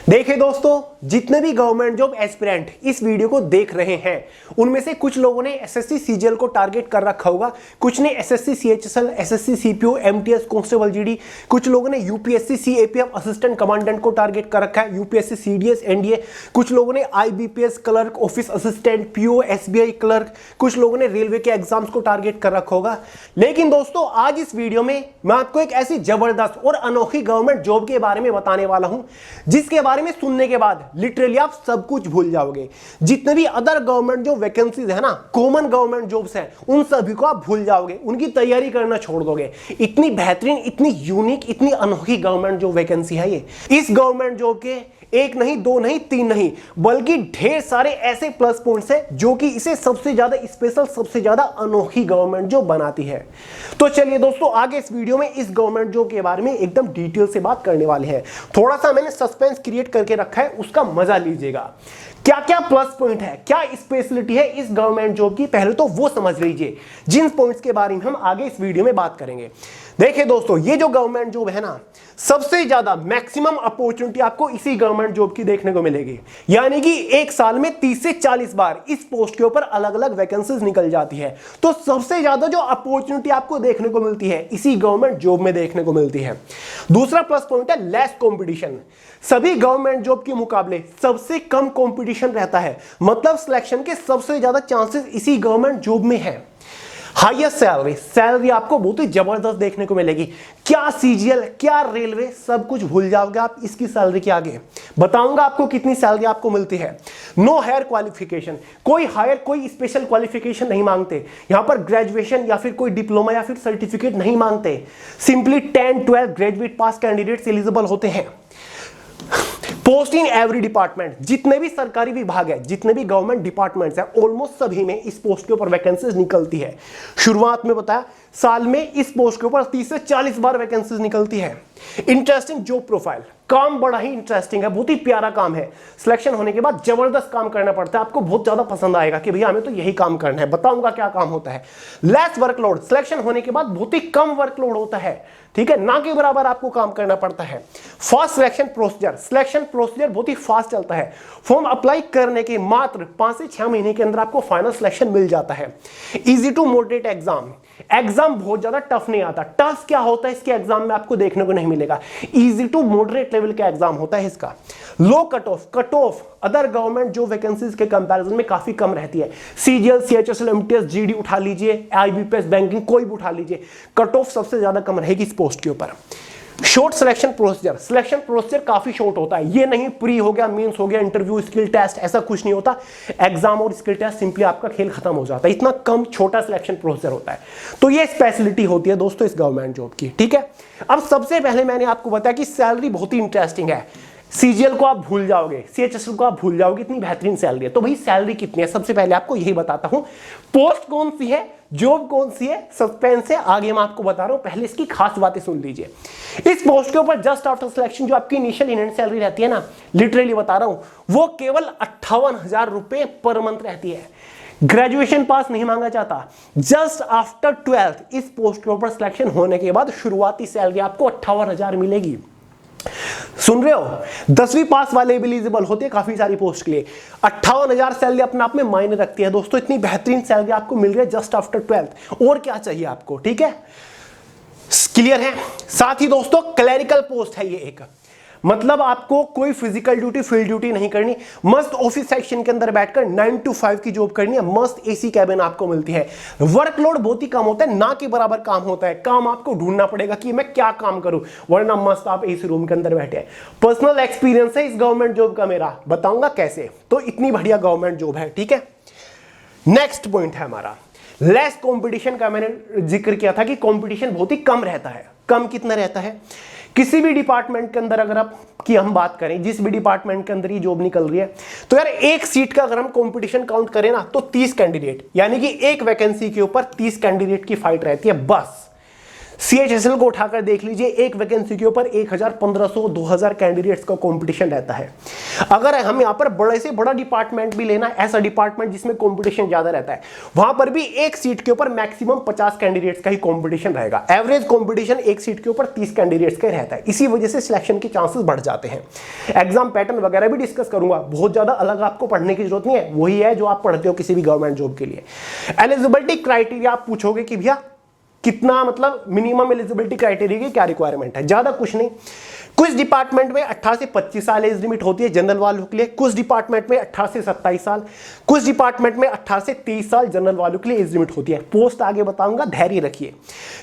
देखिए दोस्तों, जितने भी गवर्नमेंट जॉब एस्पिरेंट इस वीडियो को देख रहे हैं उनमें से कुछ लोगों ने एसएससी सीजीएल को टारगेट कर रखा होगा, कुछ ने SSC CHSL, SSC CPO, MTS, constable GD, कुछ लोगों ने यूपीएससी सीएपीएफ असिस्टेंट कमांडेंट को टारगेट कर रखा है, यूपीएससी सीडीएस एनडीए, कुछ लोगों ने IBPS clerk, office assistant, PO, SBI clerk, कुछ लोगों ने रेलवे के एग्जाम्स को टारगेट कर रखा होगा। लेकिन दोस्तों, आज इस वीडियो में मैं आपको एक ऐसी जबरदस्त और अनोखी गवर्नमेंट जॉब के बारे में बताने वाला हूं जिसके बारे में सुनने के बाद लिटरली आप सब कुछ भूल जाओगे। जितने भी अदर गवर्नमेंट जो वैकेंसीज है ना, कॉमन गवर्नमेंट जॉब्स हैं, उन सभी को आप भूल जाओगे, उनकी तैयारी करना छोड़ दोगे। इतनी बेहतरीन, इतनी यूनिक, इतनी अनोखी गवर्नमेंट जॉब वैकेंसी है ये। इस गवर्नमेंट जॉब के एक नहीं, दो नहीं, तीन नहीं, बल्कि ढेर सारे ऐसे प्लस पॉइंट्स हैं जो कि इसे सबसे ज्यादा स्पेशल, सबसे ज्यादा अनोखी गवर्नमेंट जॉब बनाती है। तो चलिए दोस्तों, आगे इस वीडियो में इस गवर्नमेंट जॉब के बारे में एकदम डिटेल से बात करने वाले हैं। थोड़ा सा मैंने सस्पेंस क्रिएट करके रखा है, उसका मजा लीजिएगा। क्या क्या प्लस पॉइंट है, क्या स्पेशलिटी है इस गवर्नमेंट जॉब की, पहले तो वो समझ लीजिए, जिन पॉइंट्स के बारे में हम आगे इस वीडियो में बात करेंगे। देखिए दोस्तों, ये जो गवर्नमेंट जॉब है ना, सबसे ज्यादा मैक्सिमम अपॉर्चुनिटी आपको इसी गवर्नमेंट जॉब की देखने को मिलेगी। यानी कि एक साल में 30 से 40 बार इस पोस्ट के ऊपर अलग अलग वैकेंसीज निकल जाती है। तो सबसे ज्यादा जो अपॉर्चुनिटी आपको देखने को मिलती है इसी गवर्नमेंट जॉब में देखने को मिलती है। दूसरा प्लस पॉइंट है लेस कंपटीशन। सभी गवर्नमेंट जॉब के मुकाबले सबसे कम कंपटीशन रहता है, मतलब सिलेक्शन के सबसे ज्यादा चांसेस इसी गवर्नमेंट जॉब में है। हाईएस्ट सैलरी आपको बहुत ही जबरदस्त देखने को मिलेगी। क्या सीजीएल, क्या रेलवे, सब कुछ भूल जाओगे आप इसकी सैलरी के आगे। बताऊंगा आपको कितनी सैलरी आपको मिलती है। नो हायर क्वालिफिकेशन, कोई हायर, कोई स्पेशल क्वालिफिकेशन नहीं मांगते यहां पर। ग्रेजुएशन या फिर कोई डिप्लोमा या फिर सर्टिफिकेट नहीं मांगते। सिंपली 10, 12 ग्रेजुएट पास कैंडिडेट्स एलिजिबल होते हैं। पोस्ट इन एवरी डिपार्टमेंट, जितने भी सरकारी विभाग है, जितने भी गवर्नमेंट डिपार्टमेंट्स हैं, ऑलमोस्ट सभी में इस पोस्ट के ऊपर वैकेंसीज निकलती है। शुरुआत में बताया, साल में इस पोस्ट के ऊपर 30 से 40 बार वैकेंसीज निकलती है। इंटरेस्टिंग जॉब प्रोफाइल, काम बड़ा ही इंटरेस्टिंग है, बहुत ही प्यारा काम है। सिलेक्शन होने के बाद जबरदस्त काम करना पड़ता है, आपको बहुत ज्यादा पसंद आएगा कि भैया हमें तो यही काम करना है। बताऊंगा क्या काम होता है। लेस वर्कलोड, सिलेक्शन होने के बाद बहुत ही कम वर्कलोड होता है, ठीक है, ना के बराबर आपको काम करना पड़ता है। Fast selection procedure, selection procedure बहुत ही फास्ट चलता है। फॉर्म अप्लाई करने के मात्र 5 से 6 महीने के अंदर आपको फाइनल सिलेक्शन मिल जाता है। Easy to moderate exam, exam बहुत ज्यादा टफ नहीं आता। टफ क्या होता है इसके एग्जाम में आपको देखने को नहीं मिलेगा। इजी टू मॉडरेट लेवल का एग्जाम होता है इसका। लो कट ऑफ अदर गवर्नमेंट जो वैकेंसीज के कंपैरिजन में काफी कम रहती है। सीजीएल, सीएचएसएल, एमटीएस, जीडी उठा लीजिए, आईबीपीएस, बैंकिंग, कोई भी उठा लीजिए, कट ऑफ सबसे ज्यादा कम रहेगी इस पोस्ट के ऊपर। Short selection procedure, selection procedure काफी शॉर्ट होता है। ये नहीं प्री हो गया, मींस हो गया, इंटरव्यू, स्किल टेस्ट, ऐसा कुछ नहीं होता। एग्जाम और स्किल टेस्ट सिंपली आपका खेल खत्म हो जाता है। इतना कम छोटा सिलेक्शन प्रोसीजर होता है। तो ये स्पेशलिटी होती है दोस्तों इस गवर्नमेंट जॉब की, ठीक है। अब सबसे पहले मैंने आपको बताया कि सैलरी बहुत ही इंटरेस्टिंग है। सीजीएल को आप भूल जाओगे, सीएचएसएल को आप भूल जाओगे, इतनी बेहतरीन सैलरी है। तो भाई सैलरी कितनी है, सबसे पहले आपको यही बताता हूं। पोस्ट कौन सी है, जॉब कौन सी है, सस्पेंस है, आगे मैं आपको बता रहा हूं। पहले इसकी खास बातें सुन लीजिए। इस पोस्ट के ऊपर जस्ट आफ्टर सिलेक्शन जो आपकी इनिशियल इन हैंड सैलरी रहती है ना, लिटरली बता रहा हूं, वो केवल 58,000 रुपए पर मंथ रहती है। ग्रेजुएशन पास नहीं मांगा जाता। जस्ट आफ्टर 12th इस पोस्ट के ऊपर सिलेक्शन होने के बाद शुरुआती सैलरी आपको 58,000 मिलेगी। सुन रहे हो, 10वीं पास वाले भी एलिजिबल होते हैं काफी सारी पोस्ट के लिए। 58,000 सैलरी अपने आप में मायने रखती है दोस्तों। इतनी बेहतरीन सैलरी आपको मिल रही है जस्ट आफ्टर 12th। और क्या चाहिए आपको, ठीक है, क्लियर है। साथ ही दोस्तों क्लरिकल पोस्ट है ये एक, मतलब आपको कोई फिजिकल ड्यूटी, फील्ड ड्यूटी नहीं करनी। मस्त ऑफिस सेक्शन के अंदर बैठकर 9 to 5 की जॉब करनी है। मस्त एसी कैबिन आपको मिलती है। वर्कलोड बहुत ही कम होता है, ना के बराबर काम होता है। काम आपको ढूंढना पड़ेगा कि मैं क्या काम करूं, वरना मस्त आप एसी रूम के अंदर बैठे हैं। पर्सनल एक्सपीरियंस है इस गवर्नमेंट जॉब का मेरा, बताऊंगा कैसे। तो इतनी बढ़िया गवर्नमेंट जॉब है, ठीक है। नेक्स्ट पॉइंट है हमारा लेस कंपटीशन का। मैंने जिक्र किया था कि कंपटीशन बहुत ही कम रहता है। कम कितना रहता है, किसी भी डिपार्टमेंट के अंदर अगर आप की हम बात करें, जिस भी डिपार्टमेंट के अंदर ये जॉब निकल रही है, तो यार एक सीट का अगर हम कंपटीशन काउंट करें ना, तो 30 कैंडिडेट, यानी कि एक वैकेंसी के ऊपर 30 कैंडिडेट की फाइट रहती है बस। सीएचएसएल को उठाकर देख लीजिए, एक वैकेंसी के ऊपर 1000, 1500, 2000 कैंडिडेट्स का कंपटीशन रहता है। अगर हम यहां पर बड़े से बड़ा डिपार्टमेंट भी लेना, ऐसा डिपार्टमेंट जिसमें कंपटीशन ज्यादा रहता है, वहां पर भी एक सीट के ऊपर मैक्सिमम 50 कैंडिडेट्स का ही कंपटीशन रहेगा। एवरेज कंपटीशन एक सीट के ऊपर 30 कैंडिडेट्स का रहता है। इसी वजह से सिलेक्शन के चांसेस बढ़ जाते हैं। एग्जाम पैटर्न वगैरह भी डिस्कस करूंगा, बहुत ज्यादा अलग आपको पढ़ने की जरूरत नहीं है, वही है जो आप पढ़ते हो किसी भी गवर्नमेंट जॉब के लिए। एलिजिबिलिटी क्राइटेरिया आप पूछोगे कि भैया कितना, मतलब मिनिमम एलिजिबिलिटी क्राइटेरिया की क्या रिक्वायरमेंट है, ज्यादा कुछ नहीं। कुछ डिपार्टमेंट में 18 से 25 साल एज लिमिट होती है जनरल वालों के लिए, कुछ डिपार्टमेंट में 18 से 27 साल, कुछ डिपार्टमेंट में 18 से 30 साल जनरल वालों के लिए एज लिमिट होती है। पोस्ट आगे बताऊंगा, धैर्य रखिए।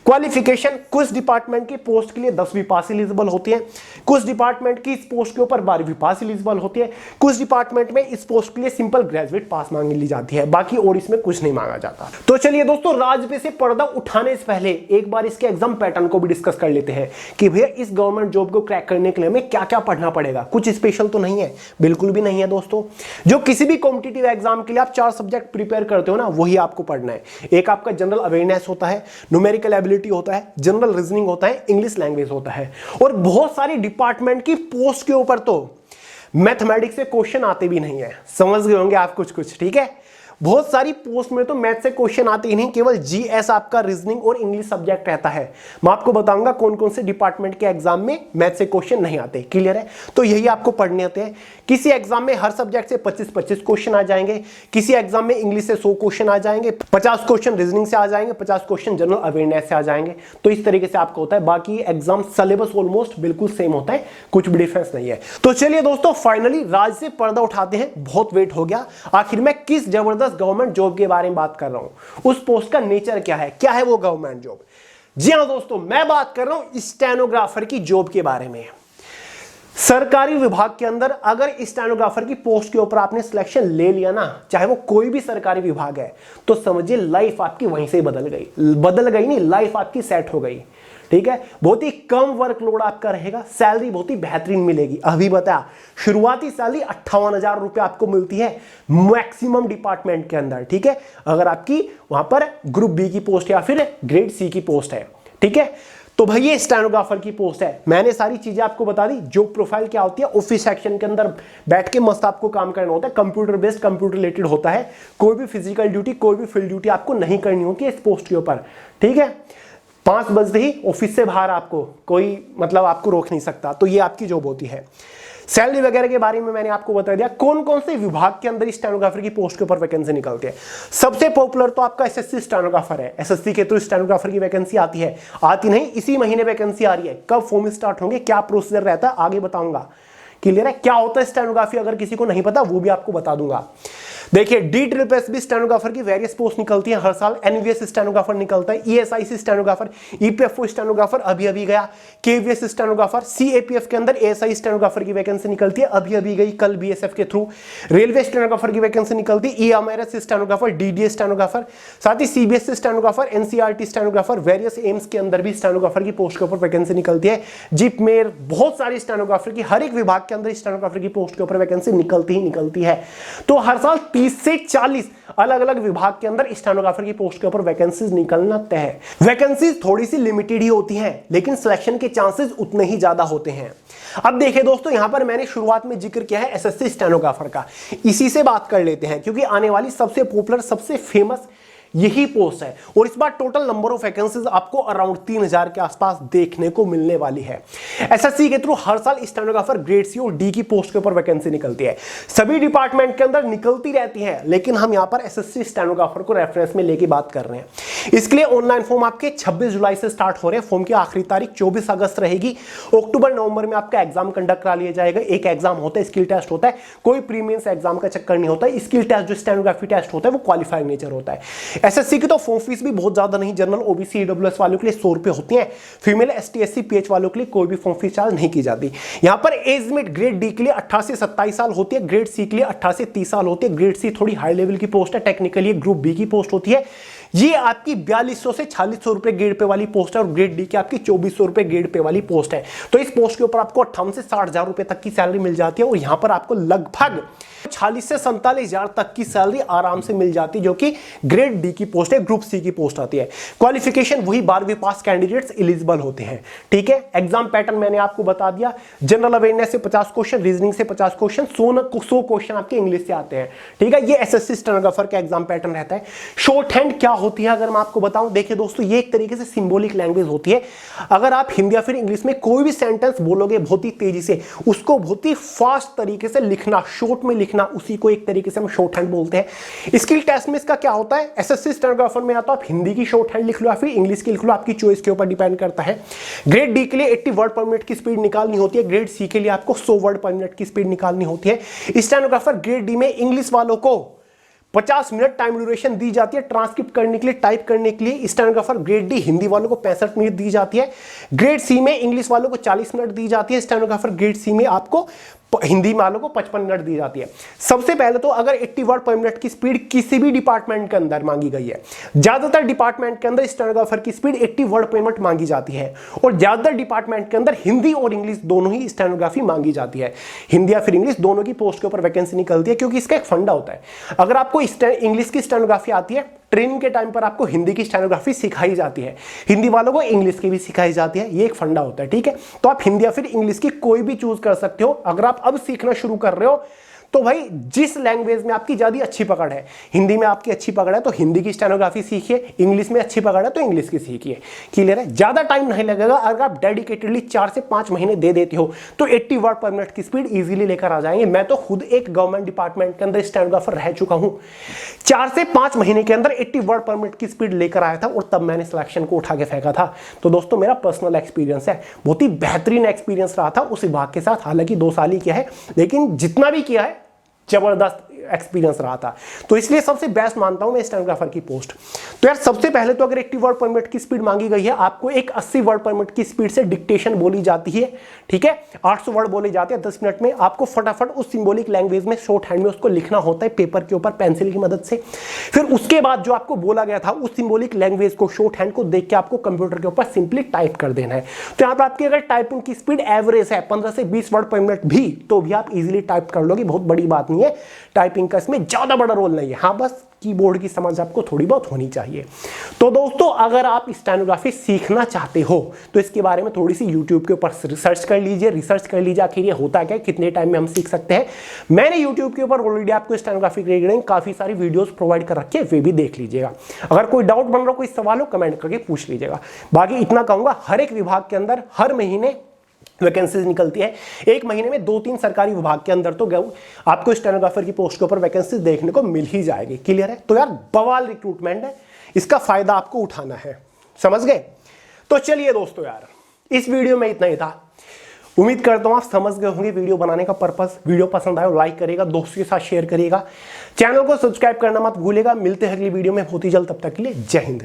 क्वालिफिकेशन, कुछ डिपार्टमेंट की पोस्ट के लिए 10वीं पास एलिजिबल होती है, कुछ डिपार्टमेंट की इस पोस्ट के ऊपर 12वीं पास एलिजिबल होती है, कुछ डिपार्टमेंट में इस पोस्ट के लिए सिंपल ग्रेजुएट पास मांग ली जाती है, बाकी और इसमें कुछ नहीं मांगा जाता। तो चलिए दोस्तों, राजपे से पर्दा उठाने से पहले एक बार इसके एग्जाम पैटर्न को भी डिस्कस कर लेते हैं कि भैया इस गवर्नमेंट जॉब को क्रैक करने के लिए हमें क्या क्या पढ़ना पड़ेगा। कुछ स्पेशल तो नहीं है, बिल्कुल भी नहीं है दोस्तों। जो किसी भी कॉम्पिटिटिव एग्जाम के लिए आप 4 सब्जेक्ट प्रिपेयर करते हो ना, वही आपको पढ़ना है। एक आपका जनरल अवेयरनेस होता है, न्यूमेरिकल एबिलिटी होता है, जनरल रीजनिंग होता है, इंग्लिश लैंग्वेज होता है, और बहुत सारी डिपार्टमेंट की पोस्ट के ऊपर तो मैथमेटिक्स से क्वेश्चन आते भी नहीं है। समझ गए होंगे आप कुछ, ठीक है। बहुत सारी पोस्ट में तो मैथ से क्वेश्चन आते ही नहीं, केवल जीएस आपका रीजनिंग और इंग्लिश सब्जेक्ट रहता है। मैं आपको बताऊंगा कौन कौन से डिपार्टमेंट के एग्जाम में मैथ से क्वेश्चन नहीं आते। क्लियर है? तो यही आपको पढ़ने होते हैं। किसी एग्जाम में हर सब्जेक्ट से 25-25 क्वेश्चन आ जाएंगे, किसी एग्जाम में इंग्लिश से 100 क्वेश्चन आ जाएंगे, 50 क्वेश्चन रीजनिंग से आ जाएंगे, 50 क्वेश्चन जनरल अवेयरनेस से आ जाएंगे। तो इस तरीके से आपका होता है। बाकी एग्जाम सिलेबस ऑलमोस्ट बिल्कुल सेम होता है, कुछ भी डिफरेंस नहीं है। तो चलिए दोस्तों, फाइनली राज से पर्दा उठाते हैं। बहुत वेट हो गया, आखिर मैं किस जबरदस्त गवर्नमेंट जॉब के बारे में बात कर रहा हूं, उस पोस्ट का नेचर क्या है वो गवर्नमेंट जॉब। जी हां दोस्तों, मैं बात कर रहा हूं स्टेनोग्राफर की जॉब के बारे में। सरकारी विभाग के अंदर अगर स्टेनोग्राफर की पोस्ट के ऊपर आपने सिलेक्शन ले लिया ना, चाहे वो कोई भी सरकारी विभाग है, तो समझिए लाइफ आपकी वहीं से बदल गई नहीं, लाइफ आपकी सेट हो गई। ठीक है, बहुत ही कम वर्कलोड आपका रहेगा, सैलरी बहुत ही बेहतरीन मिलेगी। अभी बता, शुरुआती सैलरी 58,000 रुपए आपको मिलती है मैक्सिमम डिपार्टमेंट के अंदर। ठीक है, अगर आपकी वहां पर ग्रुप बी की पोस्ट या फिर ग्रेड सी की पोस्ट है। ठीक है, तो भाई ये स्टेनोग्राफर की पोस्ट है। मैंने सारी चीजें आपको बता दी। जॉब प्रोफाइल क्या होती है, ऑफिस सेक्शन के अंदर बैठ के मस्त आपको काम करना होता है, कंप्यूटर बेस्ड, कंप्यूटर रिलेटेड होता है। कोई भी फिजिकल ड्यूटी, कोई भी फील्ड ड्यूटी आपको नहीं करनी होती है इस पोस्ट के ऊपर। ठीक है, 5 बजते ही ऑफिस से बाहर आपको कोई मतलब आपको रोक नहीं सकता। तो ये आपकी जॉब होती है। सैलरी वगैरह के बारे में मैंने आपको बता दिया। कौन कौन से विभाग के अंदर स्टेनोग्राफर की पोस्ट के ऊपर वैकेंसी निकलती है। सबसे पॉपुलर तो आपका एसएससी स्टेनोग्राफर है। एसएससी के थ्रू स्टेनोग्राफर की वैकेंसी आती है, आती नहीं, इसी महीने वैकेंसी आ रही है। कब फॉर्म स्टार्ट होंगे, क्या प्रोसीजर रहता है, आगे बताऊंगा। क्लियर है? क्या होता है स्टेनोग्राफी, अगर किसी को नहीं पता वो भी आपको बता दूंगा। देखिए, DSSS स्टेनोग्राफर की वेरियस पोस्ट निकलती है हर साल। NVS स्टेनोग्राफर निकलता है, ESIC स्टेनोग्राफर, EPFO स्टेनोग्राफर अभी अभी गया, KVS स्टेनोग्राफर, CAPF के अंदर ASI स्टेनोग्राफर की वैकेंसी निकलती है, अभी अभी गई कल BSF के थ्रू। रेलवे स्टेनोग्राफर की वैकेंसी निकलती है, EMRS स्टेनोग्राफर, DDS स्टेनोग्राफर, साथ ही CBSE stenographer, NCERT stenographer, various AIIMS के अंदर भी स्टेनोग्राफर की पोस्ट के ऊपर वैकेंसी निकलती है। जिपमेर, बहुत सारी स्टेनोग्राफर की, हर एक विभाग के अंदर स्टेनोग्राफर की पोस्ट के ऊपर वैकेंसी निकलती ही निकलती है। तो हर साल 30 से 40 अलग अलग विभाग के अंदर स्टेनोग्राफर की पोस्ट के ऊपर वैकेंसीज निकलना तय है। वैकेंसीज थोड़ी सी लिमिटेड ही होती हैं, लेकिन सिलेक्शन के चांसेस उतने ही ज्यादा होते हैं। अब देखिए दोस्तों, यहां पर मैंने शुरुआत में जिक्र किया है एसएससी स्टेनोग्राफर का, इसी से बात कर लेते हैं क्योंकि आने वाली सबसे पॉपुलर, सबसे फेमस यही पोस्ट है। और इस बार टोटल नंबर ऑफ वैकेंसीज आपको अराउंड 3000 के आसपास देखने को मिलने वाली है। एसएससी के थ्रू हर साल स्टेनोग्राफर ग्रेड सी और डी की पोस्ट के ऊपर वैकेंसी निकलती है। सभी डिपार्टमेंट के अंदर निकलती रहती है, लेकिन हम यहां पर एसएससी स्टेनोग्राफर को रेफरेंस में लेके बात कर रहे हैं। इसके लिए ऑनलाइन फॉर्म आपके 26 जुलाई से स्टार्ट हो रहे हैं। फॉर्म की आखिरी तारीख 24 अगस्त रहेगी। अक्टूबर नवंबर में आपका एग्जाम कंडक्ट करा लिया जाएगा। एक एग्जाम होता है, स्किल टेस्ट होता है, कोई प्रीमियंस एग्जाम का चक्कर नहीं होता है। स्किल टेस्ट जो स्टेनोग्राफी टेस्ट होता है वो क्वालिफाइंग नेचर होता है। एसएससी की तो फॉर्म फीस भी बहुत ज्यादा नहीं, जनरल ओबीसी ईडब्ल्यूएस वालों के लिए 100 रुपए होती है। फीमेल एसटी एससी पीएच वालों के लिए कोई भी फॉर्म फीस चार्ज नहीं की जाती। यहां पर एज लिमिट ग्रेड डी के लिए 18 से 27 साल होती है, ग्रेड सी के लिए 18 से 30 साल होती है। ग्रेड सी थोड़ी हाई लेवल की पोस्ट है, टेक्निकली ग्रुप बी की पोस्ट होती है। ये आपकी 4200 से 4600 रुपए ग्रेड पे वाली पोस्ट है और ग्रेड डी की आपकी 2400 रुपए ग्रेड पे वाली पोस्ट है। तो इस पोस्ट के ऊपर आपको 58 से 60,000 रुपए तक की सैलरी मिल जाती है और यहां पर आपको लगभग 46 से 47,000 तक की सैलरी आराम से मिल जाती है, जो कि ग्रेड डी की पोस्ट है, ग्रुप सी की पोस्ट आती है। क्वालिफिकेशन वही 12वीं पास कैंडिडेट्स एलिजिबल होते हैं। ठीक है, एग्जाम पैटर्न मैंने आपको बता दिया। जनरल अवेयरनेस से 50 क्वेश्चन, रीजनिंग से 50 क्वेश्चन, 100 क्वेश्चन आपके इंग्लिश से आते हैं। ठीक है, ये एसएससी स्टेनोग्राफर का एग्जाम पैटर्न रहता है। शॉर्ट हैंड क्या होती है अगर मैं आपको बताऊं, देखिए दोस्तों, ये एक तरीके से सिंबॉलिक लैंग्वेज होती है। अगर आप हिंदी या फिर इंग्लिश में कोई भी सेंटेंस बोलोगे बहुत ही तेजी से, उसको बहुत ही फास्ट तरीके से लिखना, शॉर्ट में लिखना, उसी को एक तरीके से हम शॉर्ट हैंड बोलते हैं। स्किल टेस्ट में इसका क्या होता है, एसएससी स्टेनोग्राफर में या तो आप हिंदी की शॉर्ट हैंड लिख लो या फिर इंग्लिश की लिख लो, आपकी चॉइस के ऊपर डिपेंड करता है। ग्रेड डी के लिए 80 वर्ड पर मिनट की स्पीड निकालनी होती है, ग्रेड सी के लिए आपको 100 वर्ड पर मिनट की स्पीड निकालनी होती है। स्टेनोग्राफर ग्रेड डी में इंग्लिश वालों को 50 मिनट टाइम ड्यूरेशन दी जाती है ट्रांसक्रिप्ट करने के लिए, टाइप करने के लिए। स्टेनोग्राफर ग्रेड डी हिंदी वालों को 65 मिनट दी जाती है। ग्रेड सी में इंग्लिश वालों को 40 मिनट दी जाती है। स्टेनोग्राफर ग्रेड सी में आपको हिंदी वालों को 55 मिनट दी जाती है। सबसे पहले तो अगर 80 वर्ड पर मिनट की स्पीड किसी भी डिपार्टमेंट के अंदर मांगी गई है, ज्यादातर डिपार्टमेंट के अंदर स्टेनोग्राफर की स्पीड 80 वर्ड पर मिनट मांगी जाती है, और ज्यादातर डिपार्टमेंट के अंदर हिंदी और इंग्लिश दोनों ही स्टेनोग्राफी मांगी जाती है। हिंदी या फिर इंग्लिश दोनों की पोस्ट के ऊपर वैकेंसी निकलती है, क्योंकि इसका एक फंडा होता है। अगर आपको इंग्लिश की स्टेनोग्राफी आती है, ट्रेनिंग के टाइम पर आपको हिंदी की स्टेनोग्राफी सिखाई जाती है, हिंदी वालों को इंग्लिश की भी सिखाई जाती है। ये एक फंडा होता है। ठीक है, तो आप हिंदी या फिर इंग्लिश की कोई भी चूज कर सकते हो। अगर आप अब सीखना शुरू कर रहे हो तो भाई जिस लैंग्वेज में आपकी ज्यादा अच्छी पकड़ है, हिंदी में आपकी अच्छी पकड़ है तो हिंदी की स्टेनोग्राफी सीखिए, इंग्लिश में अच्छी पकड़ है तो इंग्लिश की सीखिए। क्लियर है, ज्यादा टाइम नहीं लगेगा। अगर आप डेडिकेटेडली 4 से 5 महीने दे देते हो तो 80 वर्ड पर मिनट की स्पीड इजीली लेकर आ जाएंगे। मैं तो खुद एक गवर्नमेंट डिपार्टमेंट के अंदर स्टेनोग्राफर रह चुका हूं, 4 से 5 महीने के अंदर 80 वर्ड पर मिनट की स्पीड लेकर आया था, और तब मैंने सिलेक्शन को उठा के फेंका था। तो दोस्तों, मेरा पर्सनल एक्सपीरियंस है, बहुत ही बेहतरीन एक्सपीरियंस रहा था उस विभाग के साथ। हालांकि 2 साल ही किया है, लेकिन जितना भी किया है जबरदस्त एक्सपीरियंस रहा था, तो इसलिए सबसे बेस्ट मानता हूं मैं स्टेनोग्राफर की पोस्ट। तो यार सबसे पहले तो अगर 80 वर्ड पर मिनट की स्पीड मांगी गई है, आपको एक 80 वर्ड पर मिनट की स्पीड से डिक्टेशन बोली जाती है। ठीक है, 800 वर्ड बोले जाते हैं 10 मिनट में। आपको फटाफट उस सिंबॉलिक लैंग्वेज में शॉर्ट हैंड में उसको लिखना होता है, पेपर के ऊपर पेंसिल की मदद से। फिर उसके बाद जो आपको बोला गया था उस सिंबॉलिक लैंग्वेज को, शॉर्ट हैंड को देख के आपको कंप्यूटर के ऊपर सिंपली टाइप कर देना है। तो यहाँ पर आपकी अगर टाइपिंग की स्पीड एवरेज है 15 से 20 वर्ड पर मिनट भी, तो भी आप इजीली टाइप कर लोगे, बहुत बड़ी बात नहीं है। टाइपिंग का इसमें ज्यादा बड़ा रोल नहीं है, हाँ बस कीबोर्ड की समझ आपको थोड़ी बहुत होनी चाहिए। तो दोस्तों, अगर आप स्टेनोग्राफी सीखना चाहते हो तो इसके बारे में थोड़ी सी यूट्यूब के ऊपर रिसर्च कर लीजिए, आखिर ये होता क्या, कितने टाइम में हम सीख सकते हैं। मैंने यूट्यूब के ऊपर ऑलरेडी आपको स्टेनोग्राफी रिगार्डिंग काफी सारी वीडियोस प्रोवाइड कर रखे हैं, वे भी देख लीजिएगा। अगर कोई डाउट बन रहा, कोई सवाल हो, कमेंट करके पूछ लीजिएगा। बाकी इतना कहूंगा, हर एक विभाग के अंदर हर महीने वैकेंसीज निकलती है। एक महीने में 2-3 सरकारी विभाग के अंदर तो आपको स्टेनोग्राफर की पोस्ट के ऊपर वैकेंसीज देखने को मिल ही जाएगी। क्लियर है, तो यार बवाल रिक्रूटमेंट है, इसका फायदा आपको उठाना है, समझ गए। तो चलिए दोस्तों, यार इस वीडियो में इतना ही था। उम्मीद करता हूं आप समझ गए होंगे वीडियो बनाने का पर्पस। वीडियो पसंद आए लाइक करिएगा, दोस्तों के साथ शेयर करिएगा, चैनल को सब्सक्राइब करना मत भूलिएगा। मिलते हैं अगली वीडियो में बहुत ही जल्द, तब तक के लिए जय हिंद।